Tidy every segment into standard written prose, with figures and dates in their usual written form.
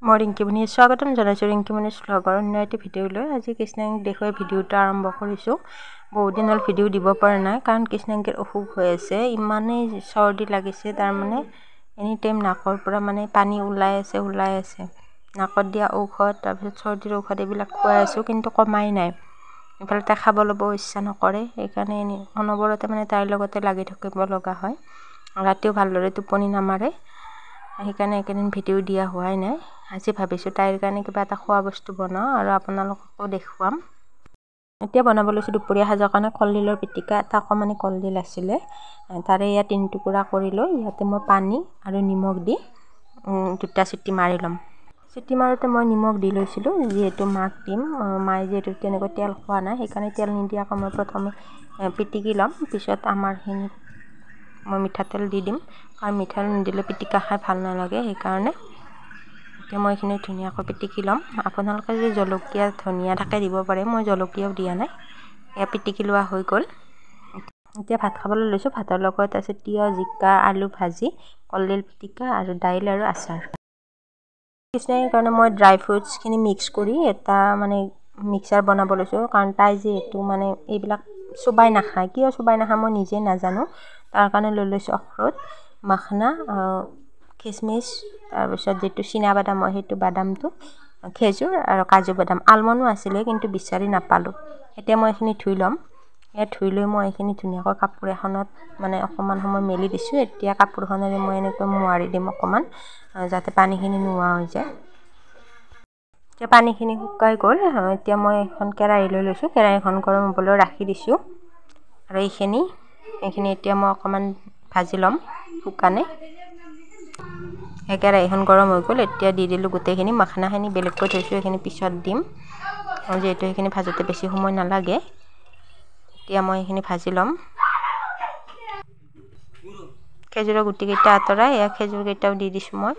মই ৰিংকিমণি স্বাগতম জনাইছোঁ ৰিংকিমণি ব্লগৰ অন্য এটি ভিডিঅ'লৈ। আজি কৃষ্ণাংগীক দেখুৱাই ভিডিঅ'টো আৰম্ভ কৰিছোঁ। বহুত দিন হ'ল ভিডিঅ' দিব পৰা নাই কাৰণ কৃষ্ণাংগীৰ অসুখ হৈ আছে, ইমানেই চৰ্দি লাগিছে। তাৰমানে এনি টাইম নাকৰ পৰা মানে পানী ওলাই আছে। নাকত দিয়া ঔষধ, তাৰপিছত চৰ্দিৰ ঔষধ এইবিলাক খুৱাই আছোঁ, কিন্তু কমাই নাই। ইফালে তাই খাব ল'ব ইচ্ছা নকৰে, সেইকাৰণে অনবৰতে মানে তাইৰ লগতে লাগি থাকিব লগা হয়। ৰাতিও ভালদৰে টোপনি নামাৰে, সেইকাৰণে এইকেইদিন ভিডিঅ' দিয়া হোৱাই নাই। আজি ভাবিছোঁ তাইৰ কাৰণে কিবা এটা খোৱা বস্তু বনাওঁ আৰু আপোনালোককো দেখুৱাম। এতিয়া বনাব লৈছোঁ দুপৰীয়া সাজৰ কাৰণে কলডিলৰ পিটিকা। এটা অকণমানি কলডিল আছিলে, তাৰে ইয়াত 3 টুকুৰা কৰি লৈ ইয়াতে মই পানী আৰু নিমখ দি 2টা চিটি মাৰি ল'ম। চিটি মাৰোঁতে মই নিমখ দি লৈছিলোঁ, যিহেতু মাক দিম। মায়ে যিহেতু তেনেকৈ তেল খোৱা নাই, সেইকাৰণে তেল নিদিয়াকৈ মই প্ৰথমে পিটিকি ল'ম। পিছত আমাৰখিনিত মই মিঠাতেল দি দিম, কাৰণ মিঠাতেল নিদিলে পিটিকা খাই ভাল নালাগে। সেইকাৰণে এতিয়া মই এইখিনি ধুনীয়াকৈ পিটিকি ল'ম। আপোনালোকে যদি জলকীয়া ধনিয়া থাকে দিব পাৰে, মই জলকীয়াও দিয়া নাই। এয়া পিটিকি লোৱা হৈ গ'ল। এতিয়া ভাত খাবলৈ লৈছোঁ। ভাতৰ লগত আছে তিয়ঁহ, জিকা, আলু ভাজি, কলডিল পিটিকা আৰু দাইল আৰু আচাৰ। কৃষ্ণাংগীৰ কাৰণে মই ড্ৰাই ফ্ৰুটছখিনি মিক্স কৰি এটা মানে মিক্সাৰ বনাব লৈছোঁ, কাৰণ তাই যিহেতু মানে এইবিলাক চোবাই নাখায়। কিয় চোবাই নাখায় মই নিজে নাজানো। তাৰ কাৰণে লৈ লৈছোঁ অখৰোট, মাখনা, খিচমিচ, তাৰপিছত যিটো চীনাবাদাম হয় সেইটো বাদামটো, খেজুৰ আৰু কাজু বাদাম। আলমণ্ডো আছিলে কিন্তু বিচাৰি নাপালোঁ। এতিয়া মই এইখিনি ধুই ল'ম। ইয়াত ধুই লৈ মই এইখিনি ধুনীয়াকৈ কাপোৰ এখনত মানে অকণমান সময় মেলি দিছোঁ। এতিয়া কাপোৰখনেৰে মই এনেকৈ মোৱাৰি দিম অকণমান, যাতে পানীখিনি নোহোৱা হৈ যায়। এতিয়া পানীখিনি শুকাই গ'ল। এতিয়া মই এখন কেৰাহী লৈ লৈছোঁ, কেৰাহীখন গৰম হ'বলৈ ৰাখি দিছোঁ। আৰু এইখিনি এতিয়া মই অকণমান ভাজি ল'ম শুকানে। কেৰাহীখন গৰম হৈ গ'ল, এতিয়া দি দিলোঁ গোটেইখিনি। মাখনাখিনি বেলেগকৈ থৈছোঁ, সেইখিনি পিছত দিম, যিহেতু সেইখিনি ভাজোঁতে বেছি সময় নালাগে। এতিয়া মই এইখিনি ভাজি ল'ম। খেজুৰৰ গুটিকেইটা আঁতৰাই এয়া খেজুৰকেইটাও দি দিছোঁ মই।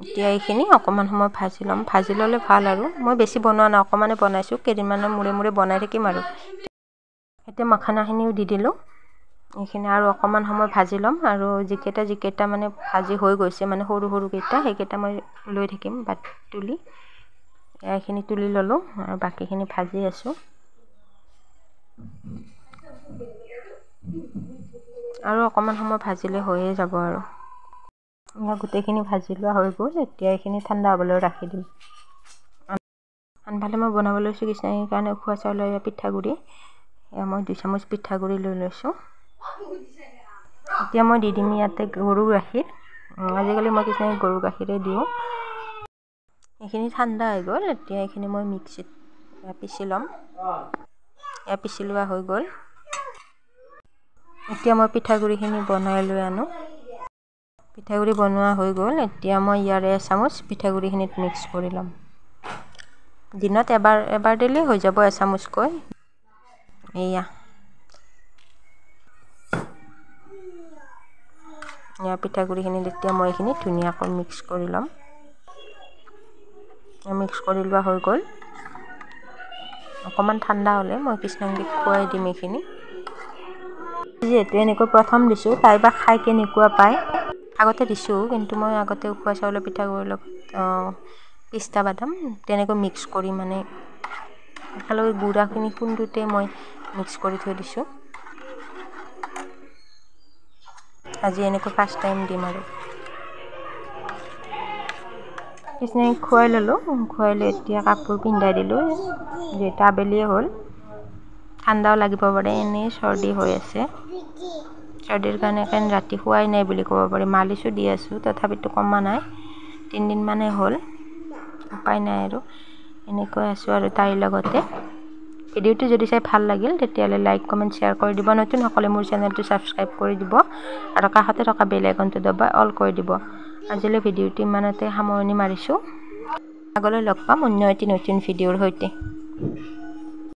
এতিয়া এইখিনি অকণমান সময় ভাজি ল'ম। ভাজি ল'লে ভাল আৰু। মই বেছি বনোৱা নাই, অকণমানে বনাইছোঁ। কেইদিনমানৰ মূৰে বনাই থাকিম আৰু। এতিয়া মাখনাখিনিও দি দিলোঁ। এইখিনি আৰু অকণমান সময় ভাজি ল'ম, আৰু যিকেইটা মানে ভাজি হৈ গৈছে, মানে সৰু সৰুকেইটা, সেইকেইটা মই লৈ থাকিম বাট তুলি। এইখিনি তুলি ল'লোঁ আৰু বাকীখিনি ভাজি আছোঁ। আৰু অকণমান সময় ভাজিলে হৈয়ে যাব আৰু। গোটেইখিনি ভাজি লোৱা হৈ গ'ল। এতিয়া এইখিনি ঠাণ্ডা হ'বলৈ ৰাখি দিম। আনফালে মই বনাব লৈছোঁ কৃষ্ণাংগীৰ কাৰণে উখোৱা চাউলৰ পিঠাগুড়ি। এয়া মই 2 চামুচ পিঠাগুড়ি লৈ লৈছোঁ। এতিয়া মই দি দিম ইয়াতে গৰুৰ গাখীৰ। আজিকালি মই কৃষ্ণাংগীক গৰুৰ গাখীৰে দিওঁ। এইখিনি ঠাণ্ডা হৈ গ'ল। এতিয়া এইখিনি মই মিক্সিত পিচি ল'ম। এয়া পিচি লোৱা হৈ গ'ল। এতিয়া মই পিঠাগুড়িখিনি বনাই লৈ আনো। পিঠাগুড়ি বনোৱা হৈ গ'ল। এতিয়া মই ইয়াৰে এচামুচ পিঠাগুড়িখিনিত মিক্স কৰি ল'ম। দিনত এবাৰ দিলেই হৈ যাব এচামুচকৈ। এয়া পিঠাগুড়িখিনিত এতিয়া মই এইখিনি ধুনীয়াকৈ মিক্স কৰি ল'ম। মিক্স কৰি লোৱা হৈ গ'ল। অকণমান ঠাণ্ডা হ'লে মই কৃষ্ণাংগীক খুৱাই দিম এইখিনি। যিহেতু এনেকৈ প্ৰথম দিছোঁ, তাই বা খাই কেনেকুৱা পায়। আগতে দিছোঁ, কিন্তু মই আগতে উখোৱা চাউলৰ পিঠাগুড়িৰ লগত পিস্তা বাদাম তেনেকৈ মিক্স কৰি মানে একেলগে গুড়াখিনি খুন্দোতে মই মিক্স কৰি থৈ দিছোঁ। আজি এনেকৈ ফাৰ্ষ্ট টাইম দিম আৰু। কৃষ্ণাংগীক খুৱাই ল'লোঁ। খুৱাই লৈ এতিয়া কাপোৰ পিন্ধাই দিলোঁ, যিহেতু আবেলিয়ে হ'ল। ঠাণ্ডাও লাগিব পাৰে, এনেই চৰ্দি হৈ আছে। চৰ্দিৰ কাৰণে ৰাতি খোৱাই নাই বুলি ক'ব পাৰি। মালিচো দি আছোঁ, তথাপিতো কমা নাই। 3 দিনমানেই হ'ল, উপায় নাই আৰু। এনেকৈ আছোঁ আৰু তাইৰ লগতে। ভিডিঅ'টো যদি চাই ভাল লাগিল তেতিয়াহ'লে লাইক, কমেণ্ট, শ্বেয়াৰ কৰি দিব। নতুনসকলে মোৰ চেনেলটো ছাবস্ক্ৰাইব কৰি দিব আৰু কাষতে থকা বেল আইকনটো দবাই অল কৰি দিব। আজিলৈ ভিডিঅ'টো ইমানতে সামৰণি মাৰিছোঁ। আগলৈ লগ পাম অন্য এটি নতুন ভিডিঅ'ৰ সৈতে।